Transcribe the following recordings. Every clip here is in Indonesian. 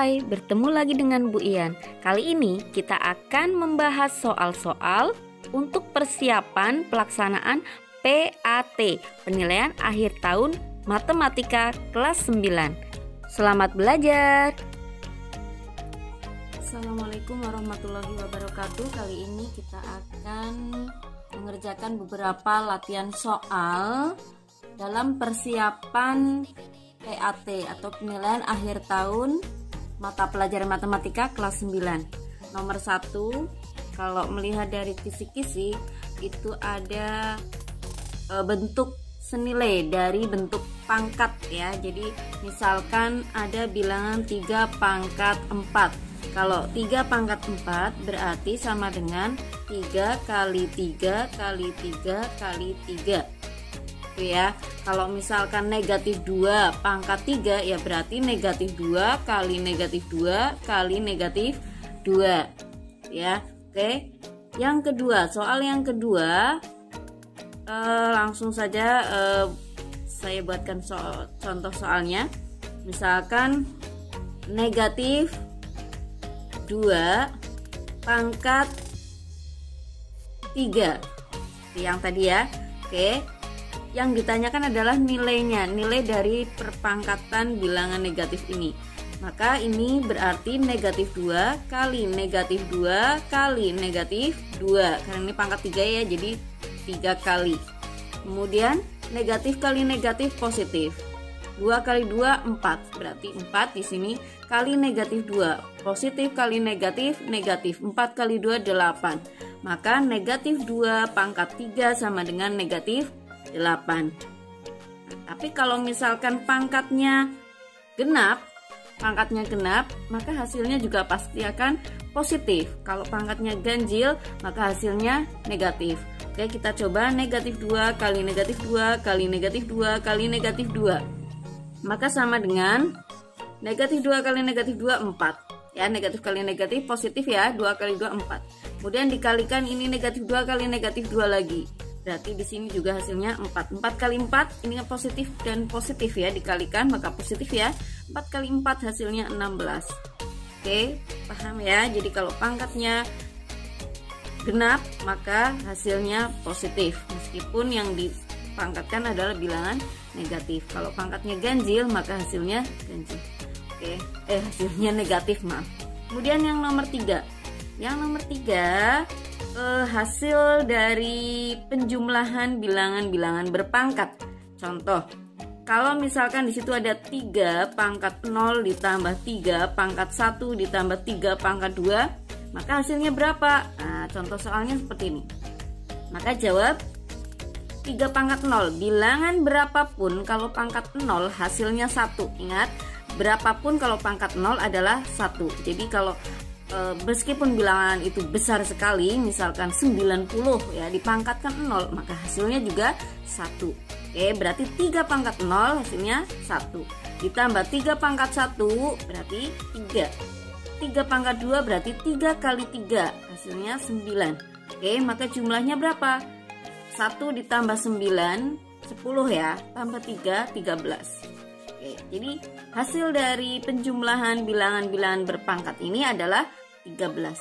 Hai, bertemu lagi dengan Bu Ian. Kali ini kita akan membahas soal-soal untuk persiapan pelaksanaan PAT, penilaian akhir tahun matematika kelas 9. Selamat belajar. Assalamualaikum warahmatullahi wabarakatuh. Kali ini kita akan mengerjakan beberapa latihan soal dalam persiapan PAT atau penilaian akhir tahun mata pelajaran matematika kelas 9. Nomor 1, kalau melihat dari kisi-kisi itu ada bentuk senilai dari bentuk pangkat ya. Jadi misalkan ada bilangan 3 pangkat 4. Kalau 3 pangkat 4 berarti sama dengan 3 kali 3 kali 3 kali 3 ya. Kalau misalkan negatif 2 pangkat 3 ya berarti negatif 2 kali negatif 2 kali negatif 2 ya. Oke, yang kedua, soal yang kedua langsung saja saya buatkan contoh soalnya. Misalkan negatif 2 pangkat 3 yang tadi ya. Oke, yang ditanyakan adalah nilainya, nilai dari perpangkatan bilangan negatif ini. Maka ini berarti negatif 2 kali negatif 2 kali negatif 2. Karena ini pangkat 3 ya, jadi 3 kali. Kemudian negatif kali negatif positif. 2 kali 2 4. Berarti 4 di sini kali negatif 2. Positif kali negatif negatif. 4 kali 2 8. Maka negatif 2 pangkat 3 sama dengan negatif 8. Tapi kalau misalkan pangkatnya genap, maka hasilnya juga pasti akan positif. Kalau pangkatnya ganjil, maka hasilnya negatif. Oke, kita coba negatif 2 kali negatif 2 kali negatif 2 kali negatif 2. Maka sama dengan negatif 2 kali negatif 2 4. Ya, negatif kali negatif positif ya, 2 kali 2 4. Kemudian dikalikan ini negatif 2 kali negatif 2 lagi. Berarti di sini juga hasilnya 4. 4 kali 4 ini positif dan positif ya, dikalikan maka positif ya. 4 kali 4 hasilnya 16. Oke, paham ya? Jadi kalau pangkatnya genap maka hasilnya positif meskipun yang dipangkatkan adalah bilangan negatif. Kalau pangkatnya ganjil maka hasilnya ganjil. Oke, hasilnya negatif, maaf. Kemudian yang nomor 3. Yang nomor 3 hasil dari penjumlahan bilangan-bilangan berpangkat. Contoh, kalau misalkan di situ ada 3 pangkat 0 ditambah 3 pangkat 1 ditambah 3 pangkat 2, maka hasilnya berapa? Nah, contoh soalnya seperti ini. Maka jawab 3 pangkat 0. Bilangan berapapun kalau pangkat 0 hasilnya 1. Ingat, berapapun kalau pangkat 0 adalah 1. Jadi kalau meskipun bilangan itu besar sekali, misalkan 90 ya, dipangkatkan 0, maka hasilnya juga 1. Oke, berarti 3 pangkat 0 hasilnya 1. Ditambah 3 pangkat 1 berarti 3. 3 pangkat 2 berarti 3 kali 3 hasilnya 9. Oke, maka jumlahnya berapa? 1 ditambah 9 10 ya, tambah 3 13. Oke, jadi hasil dari penjumlahan bilangan-bilangan berpangkat ini adalah 13.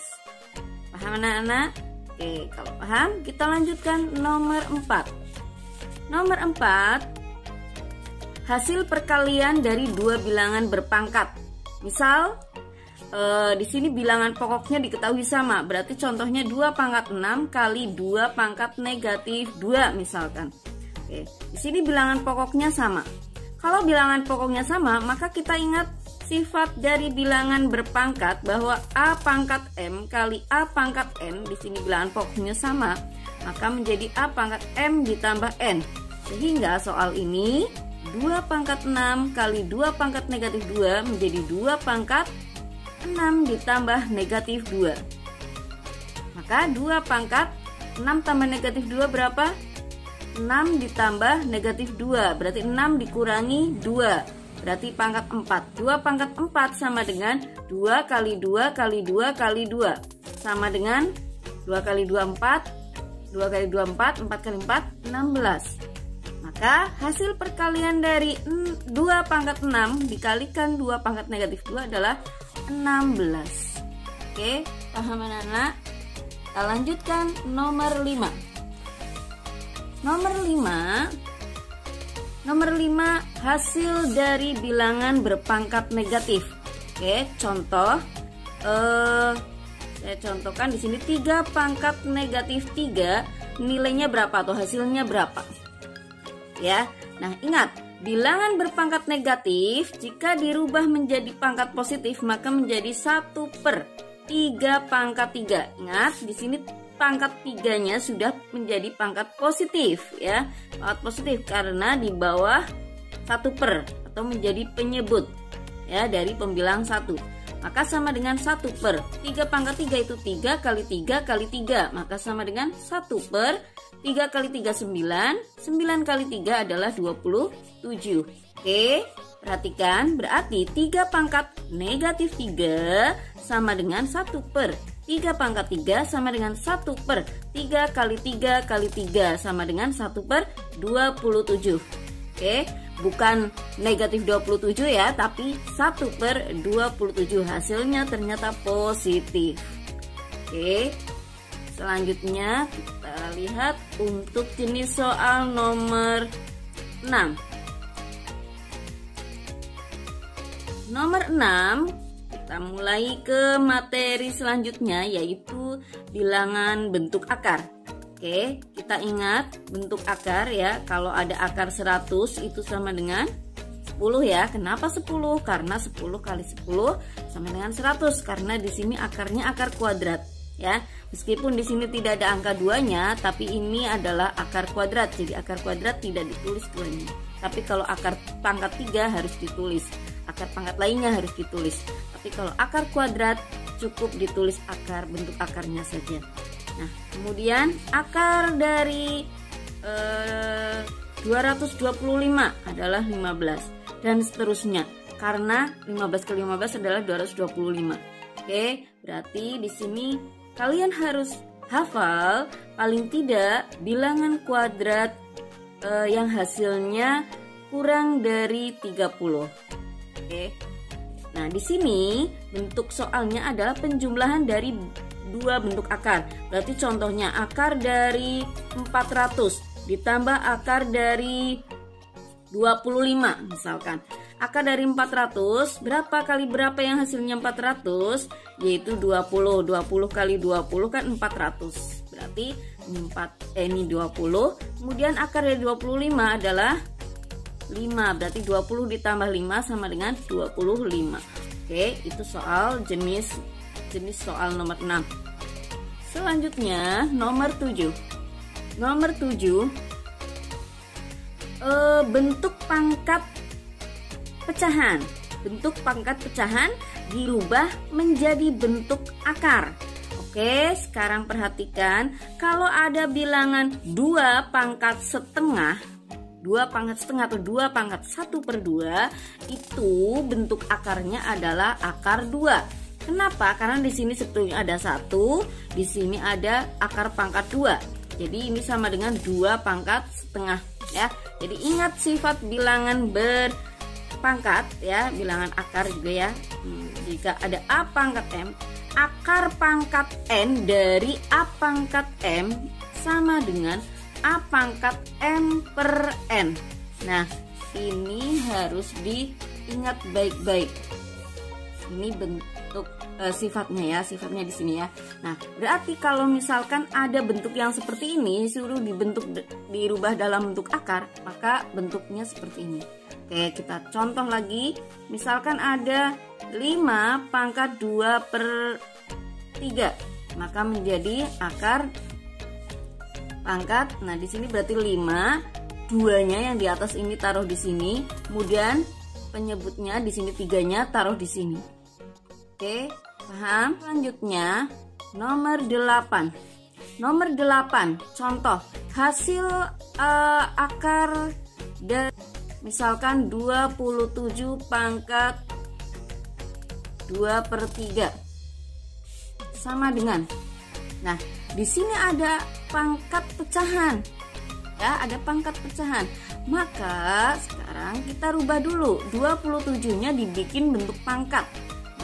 Paham anak-anak? Oke, kalau paham kita lanjutkan nomor 4. Nomor 4, hasil perkalian dari 2 bilangan berpangkat. Misal di sini bilangan pokoknya diketahui sama, berarti contohnya 2 pangkat 6 kali 2 pangkat negatif 2 misalkan. Oke, di sini bilangan pokoknya sama. Kalau bilangan pokoknya sama, maka kita ingat sifat dari bilangan berpangkat bahwa A pangkat M kali A pangkat N, di sini bilangan pokoknya sama, maka menjadi A pangkat M ditambah N. Sehingga soal ini 2 pangkat 6 kali 2 pangkat negatif 2 menjadi 2 pangkat 6 ditambah negatif 2. Maka 2 pangkat 6 tambah negatif 2 berapa? 6 ditambah negatif 2 berarti 6 dikurangi 2 berarti pangkat 4. 2 pangkat 4 sama dengan 2 kali 2 kali 2 kali 2 sama dengan 2 kali 2 4, 2 kali 2 4, 4 kali 4 16. Maka hasil perkalian dari 2 pangkat 6 dikalikan 2 pangkat negatif 2 adalah 16. Oke, paham anak-anak? Kita lanjutkan nomor 5. Nomor 5 hasil dari bilangan berpangkat negatif. Oke, contoh saya contohkan di sini 3 pangkat negatif 3, nilainya berapa atau hasilnya berapa? Ya. Nah, ingat, bilangan berpangkat negatif jika dirubah menjadi pangkat positif maka menjadi 1/3 pangkat 3. Ingat, di sini pangkat 3-nya sudah menjadi pangkat positif ya. Pangkat positif karena di bawah 1/, atau menjadi penyebut ya dari pembilang 1. Maka sama dengan 1/3 pangkat 3 itu 3 kali 3 kali 3, maka sama dengan 1/3 kali 3 9, 9 kali 3 adalah 27. Oke, perhatikan, berarti 3 pangkat negatif 3 sama dengan 1/3 pangkat 3 sama dengan 1/3 kali 3 kali 3 sama dengan 1/27. Oke, bukan negatif 27 ya, tapi 1/27. Hasilnya ternyata positif. Oke, selanjutnya kita lihat untuk jenis soal nomor 6. Nomor 6, kita mulai ke materi selanjutnya, yaitu bilangan bentuk akar. Oke, kita ingat bentuk akar ya. Kalau ada akar 100 itu sama dengan 10 ya. Kenapa 10? Karena 10 kali 10 sama dengan 100. Karena di sini akarnya akar kuadrat ya. Meskipun di sini tidak ada angka 2-nya, tapi ini adalah akar kuadrat. Jadi akar kuadrat tidak ditulis 2-nya. Tapi kalau akar pangkat 3 harus ditulis. Akar pangkat lainnya harus ditulis. Tapi kalau akar kuadrat cukup ditulis akar, bentuk akarnya saja. Nah, kemudian akar dari 225 adalah 15 dan seterusnya, karena 15 kali 15 adalah 225. Oke, berarti di sini kalian harus hafal paling tidak bilangan kuadrat yang hasilnya kurang dari 30. Oke. Nah, di sini bentuk soalnya adalah penjumlahan dari 2 bentuk akar. Berarti contohnya akar dari 400 ditambah akar dari 25 misalkan. Akar dari 400 berapa kali berapa yang hasilnya 400? Yaitu 20. 20 kali 20 kan 400. Berarti ini 20. Kemudian akar dari 25 adalah 5. Berarti 20 ditambah 5 sama dengan 25. Oke, itu soal jenis soal nomor 6. Selanjutnya nomor 7. Nomor 7 bentuk pangkat pecahan. Bentuk pangkat pecahan dirubah menjadi bentuk akar. Oke, sekarang perhatikan, kalau ada bilangan 2 pangkat setengah, 2 pangkat setengah atau 2 pangkat 1/2, itu bentuk akarnya adalah akar 2. Kenapa? Karena di sini sebetulnya ada 1, di sini ada akar pangkat 2. Jadi ini sama dengan 2 pangkat setengah ya. Jadi ingat sifat bilangan berpangkat ya, bilangan akar juga ya. Jika ada A pangkat M, akar pangkat N dari A pangkat M sama dengan A pangkat M per N. Nah, ini harus diingat baik-baik. Ini bentuk sifatnya ya, sifatnya di sini ya. Nah, berarti kalau misalkan ada bentuk yang seperti ini, suruh dirubah dalam bentuk akar, maka bentuknya seperti ini. Oke, kita contoh lagi. Misalkan ada 5 pangkat 2/3, maka menjadi akar pangkat. Nah, di sini berarti 5, 2-nya yang di atas ini taruh di sini, kemudian penyebutnya di sini 3-nya taruh di sini. Oke, paham? Selanjutnya nomor 8. Nomor 8, contoh hasil akar dari misalkan 27 pangkat 2/3 sama dengan. Nah, di sini ada pangkat pecahan. Ya, ada pangkat pecahan. Maka sekarang kita rubah dulu. 27-nya dibikin bentuk pangkat.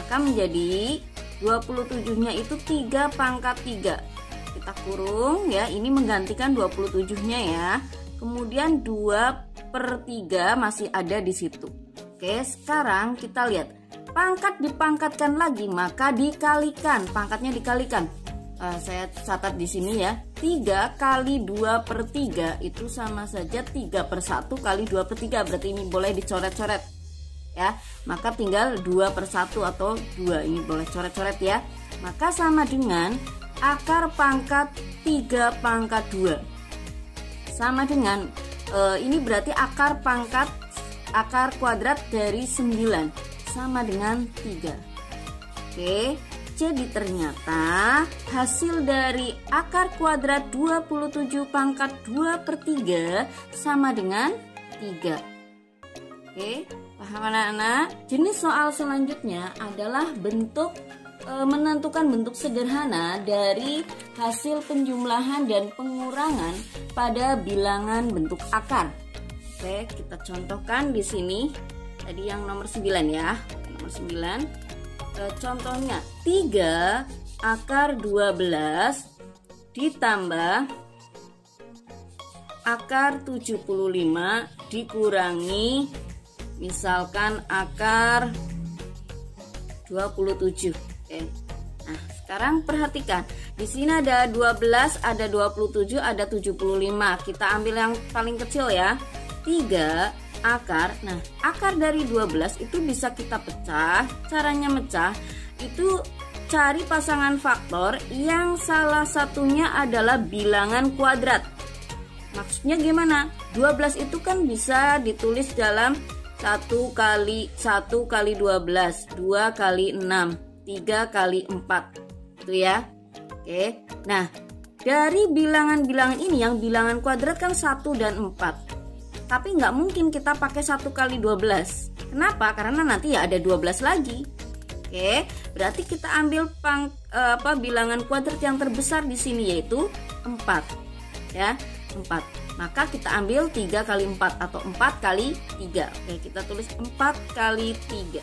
maka menjadi 27-nya itu 3 pangkat 3. Kita kurung ya, ini menggantikan 27-nya ya. Kemudian 2/3 masih ada di situ. Oke, sekarang kita lihat. Pangkat dipangkatkan lagi, maka dikalikan. Pangkatnya dikalikan. Saya catat di sini ya. 3 kali 2/3 itu sama saja 3/1 kali 2/3. Berarti ini boleh dicoret-coret ya. Maka tinggal 2/1 atau 2. Ini boleh coret-coret ya. Maka sama dengan akar pangkat 3 pangkat 2. Sama dengan ini berarti akar kuadrat dari 9 sama dengan 3. Oke, jadi ternyata hasil dari akar kuadrat 27 pangkat 2/3 sama dengan 3. Oke, paham anak-anak? Jenis soal selanjutnya adalah menentukan bentuk sederhana dari hasil penjumlahan dan pengurangan pada bilangan bentuk akar. Oke, kita contohkan di sini. Tadi yang nomor 9 ya. Nomor 9. Contohnya 3 akar 12 ditambah akar 75 dikurangi misalkan akar 27. Oke. Nah, sekarang perhatikan. Di sini ada 12, ada 27, ada 75. Kita ambil yang paling kecil ya. 3 akar. Nah, akar dari 12 itu bisa kita pecah. Caranya mecah itu cari pasangan faktor yang salah satunya adalah bilangan kuadrat. Maksudnya gimana? 12 itu kan bisa ditulis dalam 1 kali 12, 2 kali 6, 3 kali 4. Itu ya. Oke. Nah, dari bilangan-bilangan ini yang bilangan kuadrat kan 1 dan 4. Tapi nggak mungkin kita pakai 1 kali 12. Kenapa? Karena nanti ya ada 12 lagi. Oke, berarti kita ambil bilangan kuadrat yang terbesar di sini yaitu 4. Ya, 4. Maka kita ambil 3 kali 4 atau 4 kali 3. Oke, kita tulis 4 kali 3.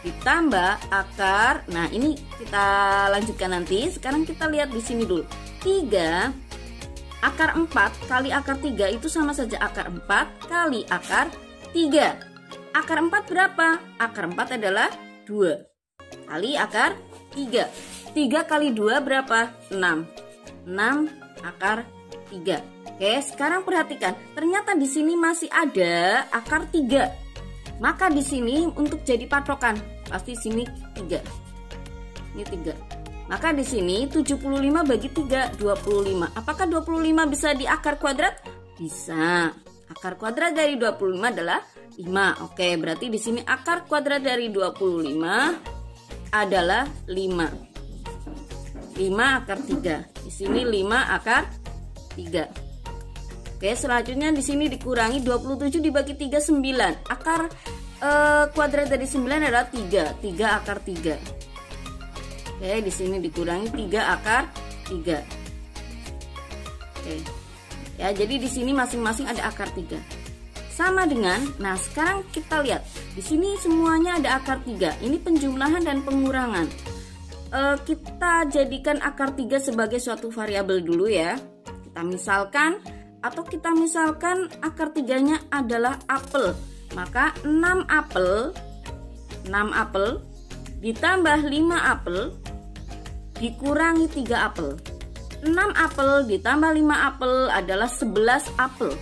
Ditambah akar. Nah, ini kita lanjutkan nanti. Sekarang kita lihat di sini dulu. 3 akar 4 kali akar 3 itu sama saja akar 4 kali akar 3. Akar 4 berapa? Akar 4 adalah 2 kali akar 3. 3 kali 2 berapa? 6. 6 akar 3. Oke, sekarang perhatikan. Ternyata di sini masih ada akar 3. Maka di sini untuk jadi patokan, pasti sini 3. Ini 3. Maka di sini 75 bagi 3, 25. Apakah 25 bisa di akar kuadrat? Bisa. Akar kuadrat dari 25 adalah 5. Oke, berarti di sini akar kuadrat dari 25 adalah 5. 5 akar 3. Di sini 5 akar 3. Oke, selanjutnya di sini dikurangi 27 dibagi 3, 9. Akar kuadrat dari 9 adalah 3. 3 akar 3. Oke, di sini dikurangi 3 akar 3. Oke. Ya, jadi di sini masing-masing ada akar 3. Sama dengan, nah sekarang kita lihat. Di sini semuanya ada akar 3. Ini penjumlahan dan pengurangan. Kita jadikan akar 3 sebagai suatu variabel dulu ya. Kita misalkan akar 3-nya adalah apel. Maka 6 apel ditambah 5 apel dikurangi 3 apel. 6 apel ditambah 5 apel adalah 11 apel.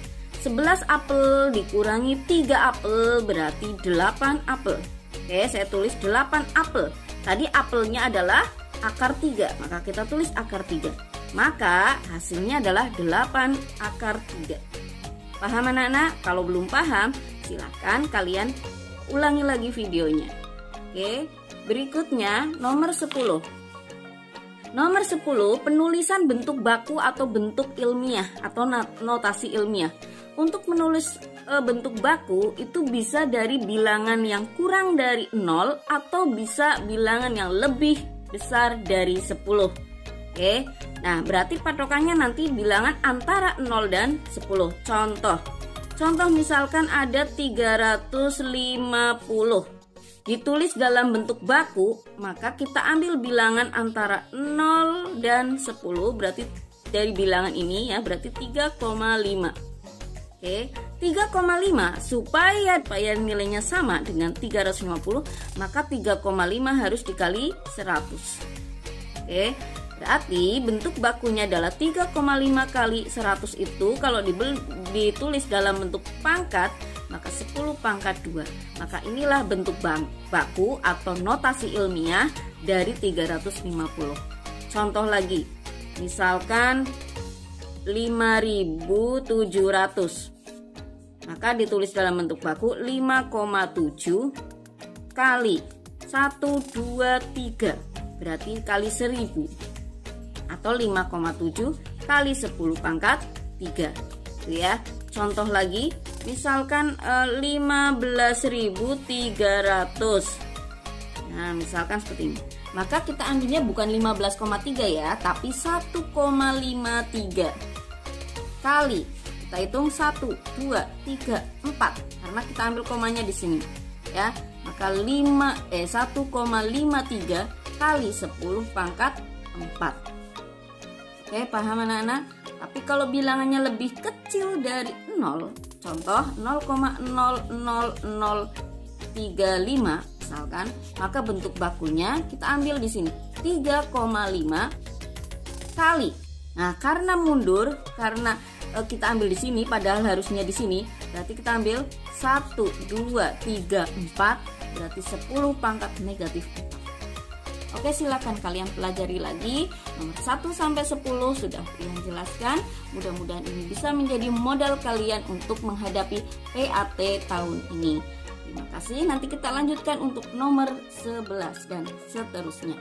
11 apel dikurangi 3 apel berarti 8 apel. Oke, saya tulis 8 apel. Tadi apelnya adalah akar 3, maka kita tulis akar 3. Maka hasilnya adalah 8 akar 3. Paham anak-anak? Kalau belum paham, silakan kalian ulangi lagi videonya. Oke, berikutnya nomor 10. Nomor 10, penulisan bentuk baku atau bentuk ilmiah atau notasi ilmiah. Untuk menulis bentuk baku itu bisa dari bilangan yang kurang dari 0 atau bisa bilangan yang lebih besar dari 10. Oke, nah berarti patokannya nanti bilangan antara 0 dan 10. Contoh misalkan ada 350. ditulis dalam bentuk baku, maka kita ambil bilangan antara 0 dan 10, berarti dari bilangan ini ya, berarti 3,5. Oke, 3,5 supaya nilainya sama dengan 350, maka 3,5 harus dikali 100. Oke, berarti bentuk bakunya adalah 3,5 kali 100 itu kalau ditulis dalam bentuk pangkat, maka 10 pangkat 2. Maka inilah bentuk baku atau notasi ilmiah dari 350. Contoh lagi, misalkan 5.700. Maka ditulis dalam bentuk baku 5,7 kali 123, berarti kali 1000, atau 5,7 kali 10 pangkat 3. Itu ya. Contoh lagi, misalkan 15.300. Nah, misalkan seperti ini. Maka kita ambilnya bukan 15,3 ya, tapi 1,53 kali, kita hitung 1, 2, 3, 4 karena kita ambil komanya di sini ya. Maka 1,53 kali 10 pangkat 4. Oke, paham anak-anak? Tapi kalau bilangannya lebih kecil dari 0, contoh 0,00035 misalkan, maka bentuk bakunya kita ambil di sini 3,5 kali. Nah, karena mundur, karena kita ambil di sini padahal harusnya di sini, berarti kita ambil 1, 2, 3, 4, berarti 10 pangkat negatif 4. Oke, silakan kalian pelajari lagi. Nomor 1 sampai 10 sudah Priyan jelaskan. Mudah-mudahan ini bisa menjadi modal kalian untuk menghadapi PAT tahun ini. Terima kasih. Nanti kita lanjutkan untuk nomor 11 dan seterusnya.